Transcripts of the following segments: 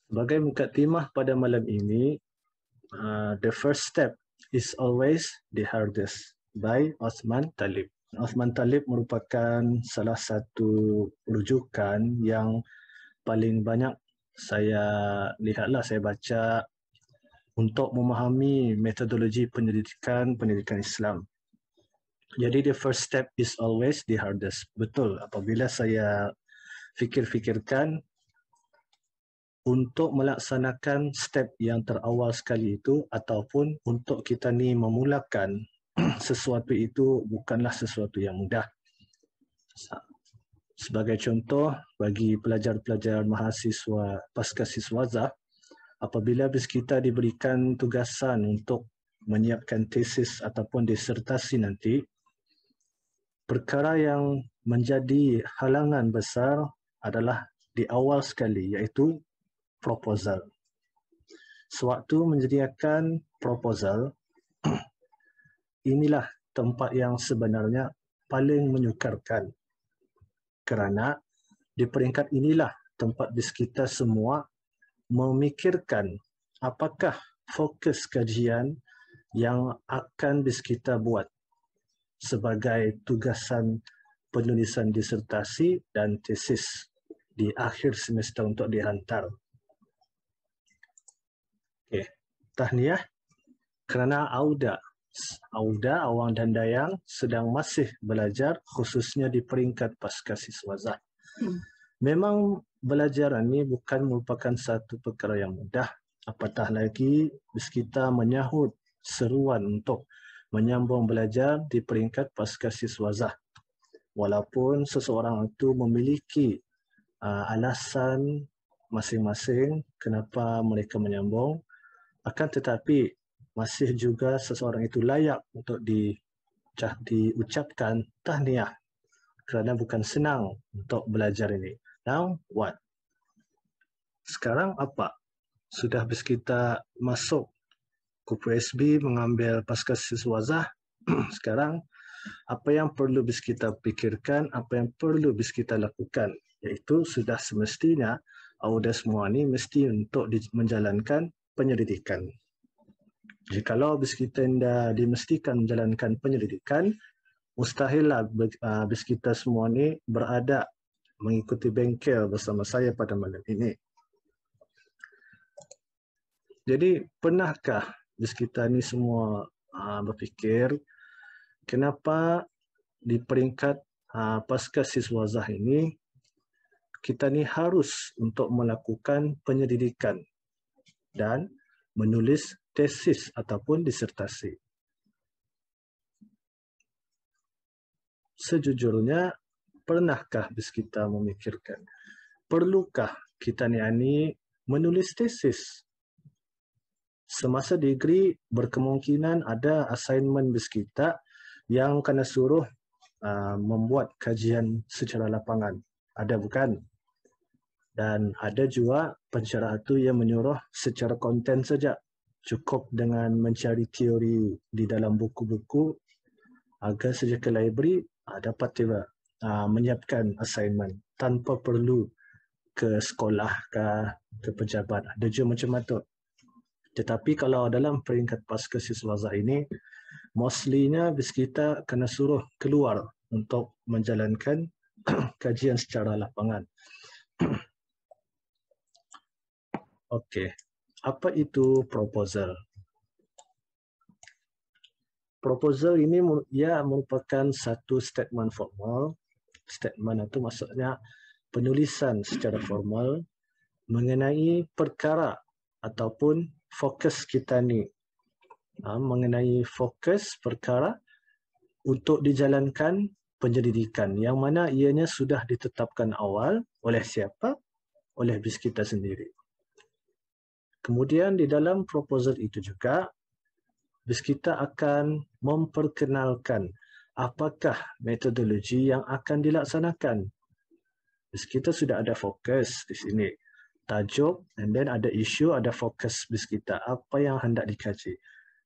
Sebagai mukadimah pada malam ini, the first step is always the hardest by Osman Talib. Osman Talib merupakan salah satu rujukan yang paling banyak saya lihatlah, saya baca untuk memahami metodologi pendidikan Islam. Jadi the first step is always the hardest. Betul, apabila saya fikir-fikirkan untuk melaksanakan step yang terawal sekali itu, ataupun untuk kita ni memulakan sesuatu itu bukanlah sesuatu yang mudah. Sebagai contoh, bagi pelajar-pelajar mahasiswa pasca siswazah, apabila kita diberikan tugasan untuk menyiapkan tesis ataupun disertasi nanti, perkara yang menjadi halangan besar adalah di awal sekali, iaitu proposal. Sewaktu menyediakan proposal, inilah tempat yang sebenarnya paling menyukarkan, kerana di peringkat inilah tempat kita semua memikirkan apakah fokus kajian yang akan kita buat sebagai tugasan penulisan disertasi dan tesis di akhir semester untuk dihantar. Okey, tahniah kerana Auda, Awang dan Dayang sedang masih belajar, khususnya di peringkat pasca siswazah. Memang belajar ini bukan merupakan satu perkara yang mudah, apatah lagi kita menyahut seruan untuk menyambung belajar di peringkat pasca siswazah. Walaupun seseorang itu memiliki alasan masing-masing kenapa mereka menyambung, akan tetapi masih juga seseorang itu layak untuk diucapkan tahniah kerana bukan senang untuk belajar ini. Now what? Sekarang apa? Sudah kita masuk ke PSB mengambil pasca siswazah. Sekarang apa yang perlu kita pikirkan, apa yang perlu kita lakukan, iaitu sudah semestinya Auda semua ni mesti untuk menjalankan penyelidikan. Jikalau kita tidak dimestikan menjalankan penyelidikan, mustahillah kita semua ni berada mengikuti bengkel bersama saya pada malam ini. Jadi pernahkah kita ni semua berfikir kenapa di peringkat pasca siswazah ini kita ni harus untuk melakukan penyelidikan dan menulis tesis ataupun disertasi? Sejujurnya, pernahkah kita memikirkan perlukah kita ni menulis tesis? Semasa degree berkemungkinan ada assignment kita yang kena suruh membuat kajian secara lapangan. Ada bukan? Dan ada juga pensyarah itu yang menyuruh secara konten saja. Cukup dengan mencari teori di dalam buku-buku agar saja ke library dapat tiba menyiapkan assignment tanpa perlu ke sekolah ke pejabat. Ada juga macam itu. Tetapi kalau dalam peringkat pasca siswazah ini, mostly-nya kita kena suruh keluar untuk menjalankan kajian secara lapangan. Okey, apa itu proposal? Proposal ini ia merupakan satu statement formal. Statement itu maksudnya penulisan secara formal mengenai perkara ataupun fokus kita ni. Mengenai fokus perkara untuk dijalankan penyelidikan yang mana ianya sudah ditetapkan awal oleh siapa? Oleh kita sendiri. Kemudian di dalam proposal itu juga kita akan memperkenalkan apakah metodologi yang akan dilaksanakan. Kita sudah ada fokus di sini. Tajuk, and then ada isu, ada fokus kita. Apa yang hendak dikaji.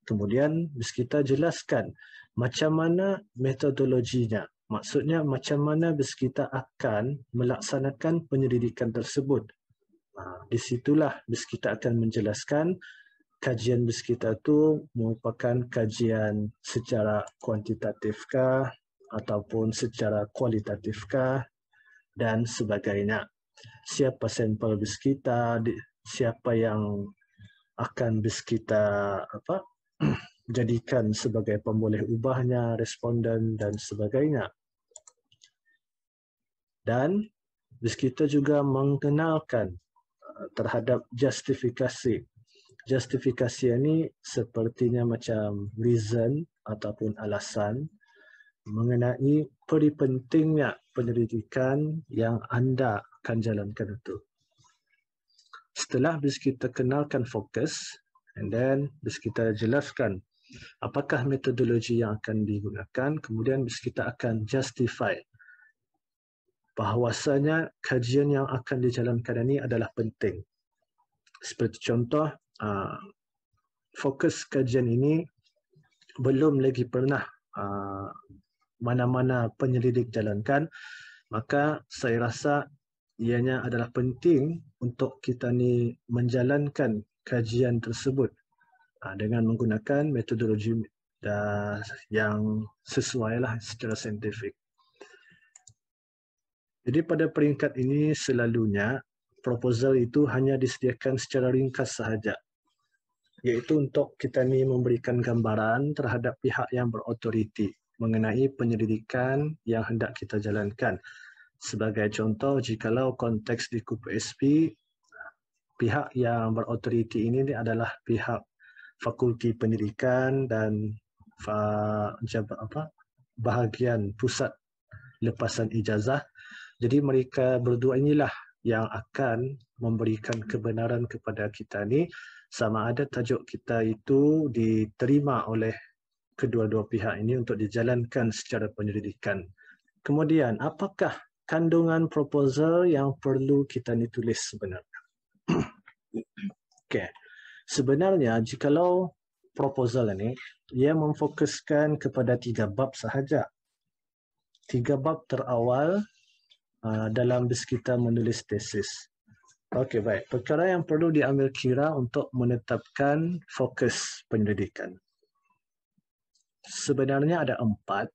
Kemudian kita jelaskan macam mana metodologinya. Maksudnya macam mana kita akan melaksanakan penyelidikan tersebut. Di situlah BIS kita akan menjelaskan kajian BIS kita itu merupakan kajian secara kuantitatifkah ataupun secara kualitatifkah dan sebagainya. Siapa sampel BIS kita, siapa yang akan BIS kita jadikan sebagai pemboleh ubahnya, responden dan sebagainya. Dan BIS kita juga mengenalkan terhadap justifikasi. Justifikasi ini sepertinya macam reason ataupun alasan mengenai pentingnya penyelidikan yang anda akan jalankan itu. Setelah BIS kita kenalkan fokus, and then BIS kita jelaskan apakah metodologi yang akan digunakan, kemudian BIS kita akan justify bahawasanya kajian yang akan dijalankan ini adalah penting. Seperti contoh, fokus kajian ini belum lagi pernah mana-mana penyelidik jalankan, maka saya rasa ianya adalah penting untuk kita ni menjalankan kajian tersebut dengan menggunakan metodologi yang sesuai lah secara saintifik. Jadi pada peringkat ini selalunya proposal itu hanya disediakan secara ringkas sahaja, iaitu untuk kita ni memberikan gambaran terhadap pihak yang berautoriti mengenai penyelidikan yang hendak kita jalankan. Sebagai contoh, jikalau konteks di KUPSP, pihak yang berautoriti ini adalah pihak Fakulti Pendidikan dan bahagian pusat lepasan ijazah. Jadi mereka berdua inilah yang akan memberikan kebenaran kepada kita ni sama ada tajuk kita itu diterima oleh kedua-dua pihak ini untuk dijalankan secara penyelidikan. Kemudian, apakah kandungan proposal yang perlu kita ni tulis sebenarnya? Okey. Sebenarnya, jikalau proposal ini, ia memfokuskan kepada 3 bab sahaja. 3 bab terawal dalam BIS kita menulis tesis. Okey, baik. Perkara yang perlu diambil kira untuk menetapkan fokus penyelidikan. Sebenarnya ada 4.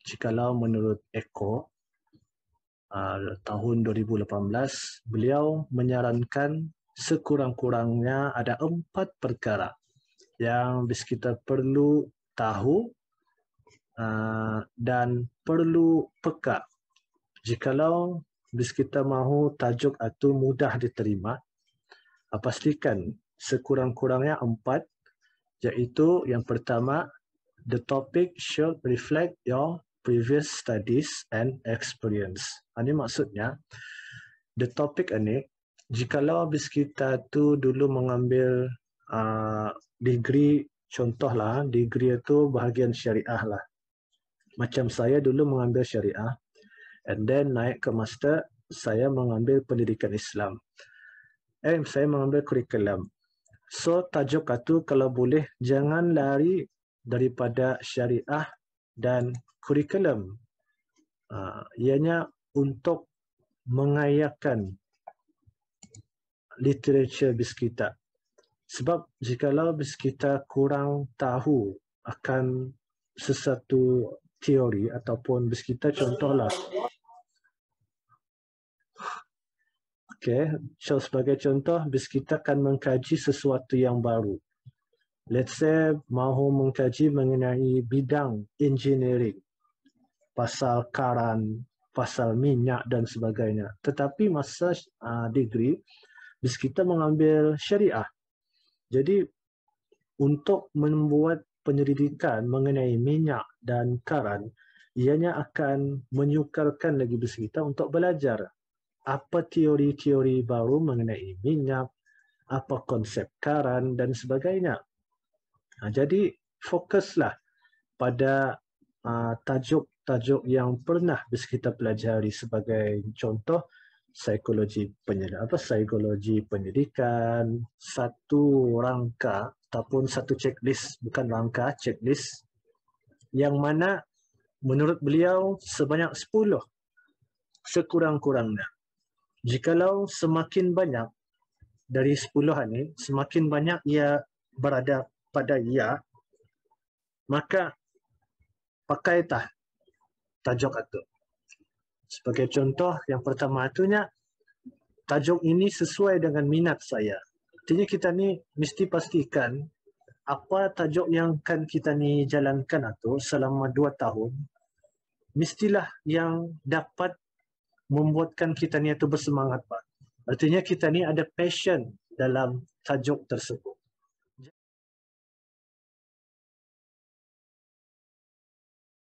Jikalau menurut Eko, tahun 2018, beliau menyarankan sekurang-kurangnya ada 4 perkara yang BIS kita perlu tahu dan perlu peka. Jikalau BIS kita mahu tajuk itu mudah diterima, pastikan sekurang-kurangnya 4, iaitu yang pertama, the topic should reflect your previous studies and experience. Ini maksudnya, the topic ini, jikalau BIS kita tu dulu mengambil degree, contohlah, degree itu bahagian syariah lah. Macam saya dulu mengambil syariah, and then naik ke master, saya mengambil pendidikan Islam. Saya mengambil kurikulum. So, tajuk itu kalau boleh, jangan lari daripada syariah dan kurikulum. Ianya untuk mengayakan literature BIS kita. Sebab jikalau BIS kita kurang tahu akan sesuatu teori ataupun BIS kita contohlah. Okay, so sebagai contoh, BIS kita akan mengkaji sesuatu yang baru. Let's say, mahu mengkaji mengenai bidang engineering, pasal karan, pasal minyak dan sebagainya. Tetapi masa degree, BIS kita mengambil syariah. Jadi, untuk membuat penyelidikan mengenai minyak dan karan, ianya akan menyukarkan lagi BIS kita untuk belajar apa teori-teori baru mengenai minyak, apa konsep karan dan sebagainya. Jadi fokuslah pada tajuk-tajuk yang pernah BIS kita pelajari, sebagai contoh psikologi pendidikan, satu rangka ataupun satu checklist, bukan rangka, checklist yang mana menurut beliau sebanyak 10 sekurang-kurangnya. Jikalau semakin banyak dari 10 ni, semakin banyak ia berada pada ya, maka pakai tajuk itu. Sebagai contoh, yang pertama itunya, tajuk ini sesuai dengan minat saya. Artinya kita ni mesti pastikan apa tajuk yang akan kita ni jalankan itu selama 2 tahun, mestilah yang dapat membuatkan kita ni itu bersemangat, Pak. Artinya kita ni ada passion dalam tajuk tersebut.